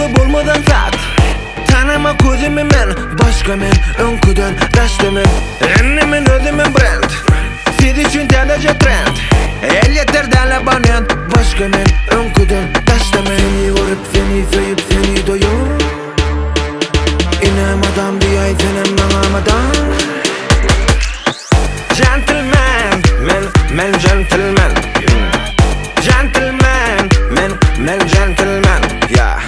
Ko'nglimda bo'lmadan zat tanima ko'zimni men boshqa men o'nkudan tashdaman endi men o'zimni brand siz uchun talaja trend el yeterdan abonent boshqa men o'nkudan tashdaman seni urib seni so'yib seni do'yib inamadan biyay senin mamadan gentleman men gentleman gentleman men gentleman yeah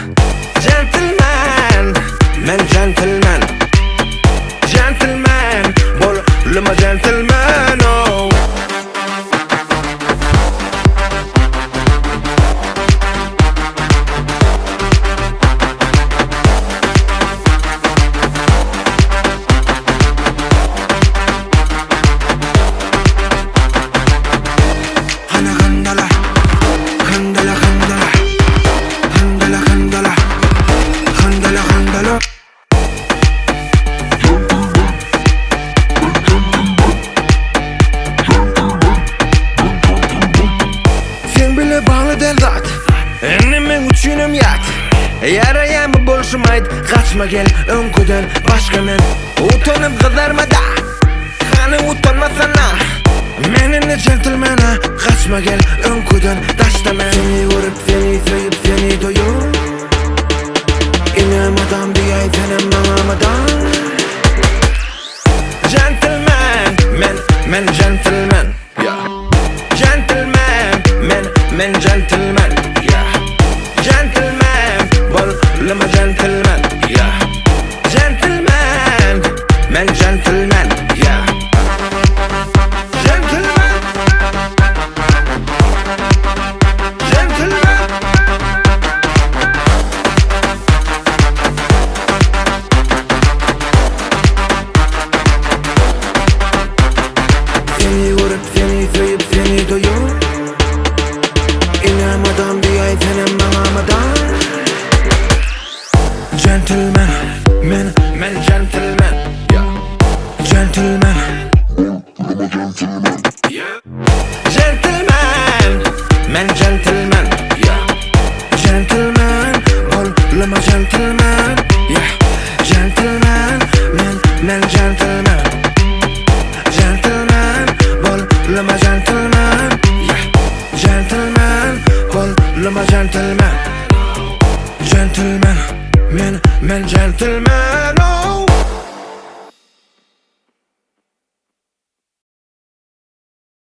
gentleman men gentleman gentleman bo'lma gentleman oh endi men uchunim yat yarayam bo'lishmaydi qaçma gel o'nkudan boshqa men utanib qizarmada qani utanmasana menini gentlemana qaçma gel o'nkudan tashlama seni urib seni so'yib seni do'yib inamadan biyay senin mamadan gentleman men gentleman yeah gentleman men gentleman gentleman bo'lma gentleman yeah gentleman men gentleman yeah gentleman gentleman seni urib seni so'yib seni do'yib inamadan biyay senin mamadan gentleman men gentleman yeah gentleman yeah gentleman men gentleman yeah gentleman bo'lma gentleman yeah gentleman men gentleman gentleman bo'lma gentleman yeah gentleman bo'lma gentleman gentleman men gentleman